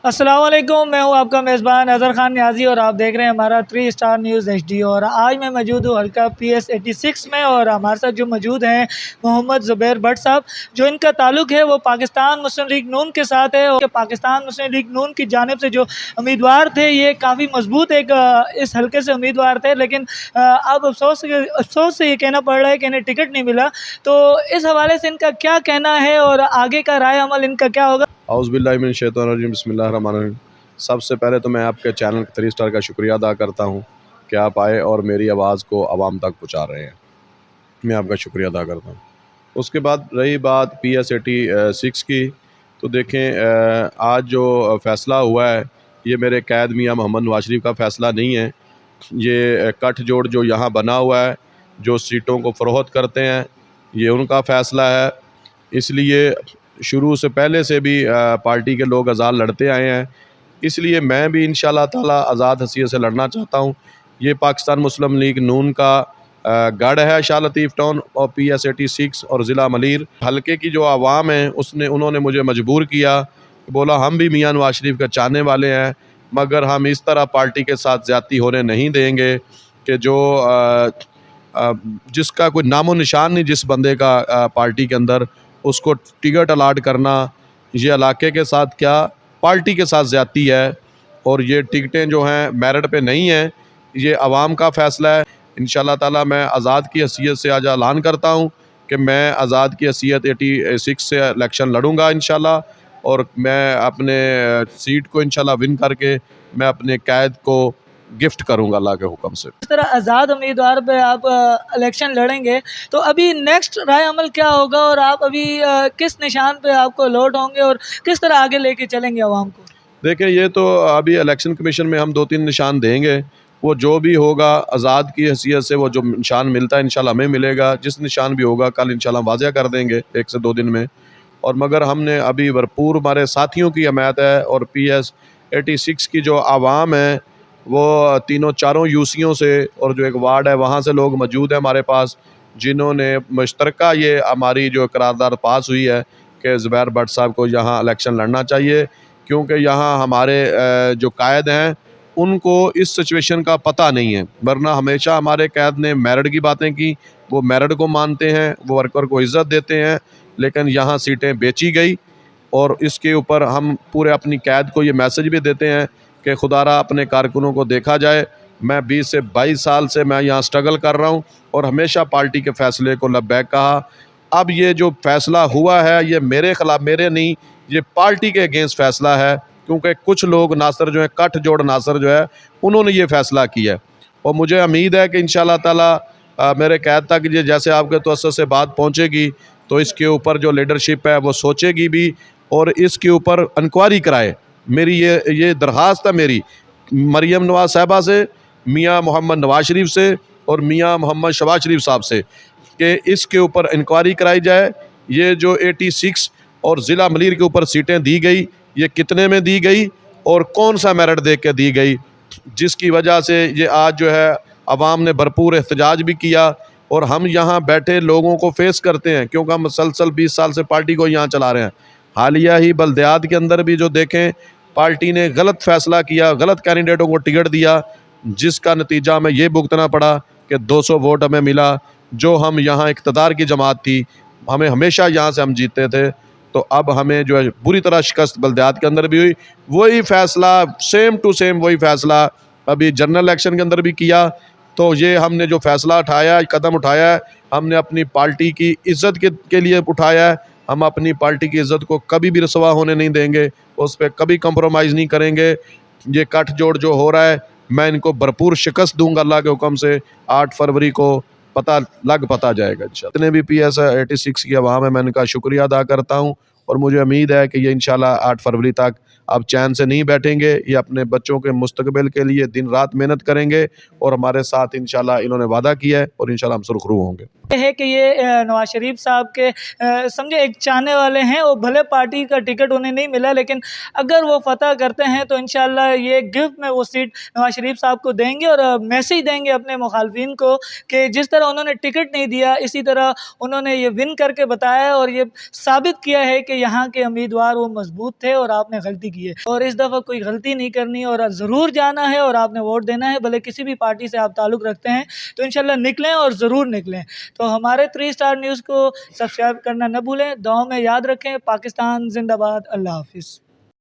السلام علیکم، میں ہوں آپ کا میزبان اظہر خان نیازی اور آپ دیکھ رہے ہیں ہمارا 3 اسٹار نیوز HD۔ اور آج میں موجود ہوں حلقہ PS 86 میں، اور ہمارے ساتھ جو موجود ہیں محمد زبیر بٹ صاحب، جو ان کا تعلق ہے وہ پاکستان مسلم لیگ نون کے ساتھ ہے، اور پاکستان مسلم لیگ نون کی جانب سے جو امیدوار تھے یہ کافی مضبوط ایک اس حلقے سے امیدوار تھے، لیکن اب افسوس سے یہ کہنا پڑ رہا ہے کہ انہیں ٹکٹ نہیں ملا۔ تو اس حوالے سے ان کا کیا کہنا ہے اور آگے کا رائے عمل ان کا کیا ہوگا؟ اعوذ باللہ من الشیطان الرجیم، بسم اللہ الرحمن الرحیم۔ سب سے پہلے تو میں آپ کے چینل 3 اسٹار کا شکریہ ادا کرتا ہوں کہ آپ آئے اور میری آواز کو عوام تک پہنچا رہے ہیں، میں آپ کا شکریہ ادا کرتا ہوں۔ اس کے بعد رہی بات PS 86 کی، تو دیکھیں آج جو فیصلہ ہوا ہے یہ میرے قید میاں محمد نواز شریف کا فیصلہ نہیں ہے، یہ کٹ جوڑ جو یہاں بنا ہوا ہے جو سیٹوں کو فروخت کرتے ہیں یہ ان کا فیصلہ ہے۔ اس لیے شروع سے پہلے سے بھی پارٹی کے لوگ آزاد لڑتے آئے ہیں، اس لیے میں بھی انشاءاللہ تعالی آزاد حیثیت سے لڑنا چاہتا ہوں۔ یہ پاکستان مسلم لیگ نون کا گڑھ ہے شاہ لطیف ٹاؤن اور PS 86 اور ضلع ملیر حلقے کی جو عوام ہیں انہوں نے مجھے مجبور کیا، بولا ہم بھی میاں نواز شریف کا چاہنے والے ہیں مگر ہم اس طرح پارٹی کے ساتھ زیادتی ہونے نہیں دیں گے کہ جو جس کا کوئی نام و نشان نہیں، جس بندے کا پارٹی کے اندر اس کو ٹکٹ الاٹ کرنا یہ علاقے کے ساتھ کیا پارٹی کے ساتھ زیادتی ہے، اور یہ ٹکٹیں جو ہیں میرٹ پہ نہیں ہیں، یہ عوام کا فیصلہ ہے۔ انشاءاللہ تعالی میں آزاد کی حیثیت سے آج اعلان کرتا ہوں کہ میں آزاد کی حیثیت 86 سے الیکشن لڑوں گا انشاءاللہ، اور میں اپنے سیٹ کو انشاءاللہ ون کر کے میں اپنے قید کو گفٹ کروں گا اللہ کے حکم سے۔ اس طرح آزاد امیدوار پہ آپ الیکشن لڑیں گے تو ابھی نیکسٹ رائے عمل کیا ہوگا، اور آپ ابھی کس نشان پہ آپ کو لوٹ ہوں گے اور کس طرح آگے لے کے چلیں گے عوام کو؟ دیکھیں یہ تو ابھی الیکشن کمیشن میں ہم 2-3 نشان دیں گے، وہ جو بھی ہوگا آزاد کی حیثیت سے وہ جو نشان ملتا ہے انشاءاللہ ہمیں ملے گا، جس نشان بھی ہوگا کل انشاءاللہ ہم واضح کر دیں گے 1 سے 2 دن میں۔ اور مگر ہم نے ابھی بھرپور ہمارے ساتھیوں کی حمایت ہے، اور PS 86 کی جو عوام ہے وہ تینوں چاروں یوسیوں سے اور جو ایک وارڈ ہے وہاں سے لوگ موجود ہیں ہمارے پاس، جنہوں نے مشترکہ یہ ہماری جو قرارداد پاس ہوئی ہے کہ زبیر بٹ صاحب کو یہاں الیکشن لڑنا چاہیے، کیونکہ یہاں ہمارے جو قائد ہیں ان کو اس سچویشن کا پتہ نہیں ہے، ورنہ ہمیشہ ہمارے قائد نے میرٹ کی باتیں کی، وہ میرٹ کو مانتے ہیں، وہ ورکر کو عزت دیتے ہیں، لیکن یہاں سیٹیں بیچی گئی، اور اس کے اوپر ہم پورے اپنی قائد کو یہ میسج بھی دیتے ہیں کہ خدا را اپنے کارکنوں کو دیکھا جائے۔ میں 20 سے 22 سال سے میں یہاں سٹرگل کر رہا ہوں اور ہمیشہ پارٹی کے فیصلے کو لبیک کہا۔ اب یہ جو فیصلہ ہوا ہے یہ میرے خلاف، میرے نہیں، یہ پارٹی کے اگینسٹ فیصلہ ہے، کیونکہ کچھ لوگ ناصر جو ہیں کٹ جوڑ ناصر جو ہے انہوں نے یہ فیصلہ کیا ہے، اور مجھے امید ہے کہ انشاءاللہ تعالی میرے قید تک یہ جیسے آپ کے توسط سے بات پہنچے گی تو اس کے اوپر جو لیڈرشپ ہے وہ سوچے گی بھی اور اس کے اوپر انکوائری کرائے۔ میری یہ درخواست ہے میری مریم نواز صاحبہ سے، میاں محمد نواز شریف سے اور میاں محمد شہباز شریف صاحب سے کہ اس کے اوپر انکوائری کرائی جائے۔ یہ جو 86 اور ضلع ملیر کے اوپر سیٹیں دی گئی یہ کتنے میں دی گئی اور کون سا میرٹ دے کے دی گئی، جس کی وجہ سے یہ آج جو ہے عوام نے بھرپور احتجاج بھی کیا، اور ہم یہاں بیٹھے لوگوں کو فیس کرتے ہیں کیونکہ ہم مسلسل 20 سال سے پارٹی کو یہاں چلا رہے ہیں۔ حالیہ ہی بلدیات کے اندر بھی جو دیکھیں پارٹی نے غلط فیصلہ کیا، غلط کینڈیڈیٹوں کو ٹکٹ دیا، جس کا نتیجہ ہمیں یہ بھگتنا پڑا کہ 200 ووٹ ہمیں ملا، جو ہم یہاں اقتدار کی جماعت تھی، ہمیں ہمیشہ یہاں سے ہم جیتے تھے، تو اب ہمیں جو ہے بری طرح شکست بلدیات کے اندر بھی ہوئی۔ وہی فیصلہ سیم ٹو سیم وہی فیصلہ ابھی جنرل الیکشن کے اندر بھی کیا، تو یہ ہم نے جو فیصلہ اٹھایا، قدم اٹھایا ہے، ہم نے اپنی پارٹی کی عزت کے لیے اٹھایا ہے، ہم اپنی پارٹی کی عزت کو کبھی بھی رسوا ہونے نہیں دیں گے، اس پہ کبھی کمپرومائز نہیں کریں گے۔ یہ کٹ جوڑ جو ہو رہا ہے میں ان کو بھرپور شکست دوں گا اللہ کے حکم سے، 8 فروری کو پتہ جائے گا انشاءاللہ۔ جتنے بھی PS 86 کی عوام ہے میں ان کا شکریہ ادا کرتا ہوں، اور مجھے امید ہے کہ یہ انشاءاللہ 8 فروری تک اب چین سے نہیں بیٹھیں گے، یہ اپنے بچوں کے مستقبل کے لیے دن رات محنت کریں گے، اور ہمارے ساتھ انشاءاللہ انہوں نے وعدہ کیا ہے، اور انشاءاللہ ہم سرخرو ہوں گے۔ یہ ہے کہ یہ نواز شریف صاحب کے سمجھے ایک چاہنے والے ہیں، وہ بھلے پارٹی کا ٹکٹ انہیں نہیں ملا لیکن اگر وہ فتح کرتے ہیں تو انشاءاللہ یہ گفٹ میں وہ سیٹ نواز شریف صاحب کو دیں گے، اور میسیج دیں گے اپنے مخالفین کو کہ جس طرح انہوں نے ٹکٹ نہیں دیا اسی طرح انہوں نے یہ ون کر کے بتایا اور یہ ثابت کیا ہے کہ یہاں کے امیدوار وہ مضبوط تھے اور آپ نے غلطی کی ہے، اور اس دفعہ کوئی غلطی نہیں کرنی اور ضرور جانا ہے اور آپ نے ووٹ دینا ہے، بھلے کسی بھی پارٹی سے آپ تعلق رکھتے ہیں تو انشاءاللہ نکلیں اور ضرور نکلیں۔ تو ہمارے 3 اسٹار نیوز کو سبسکرائب کرنا نہ بھولیں، دعاؤں میں یاد رکھیں۔ پاکستان زندہ باد، اللہ حافظ۔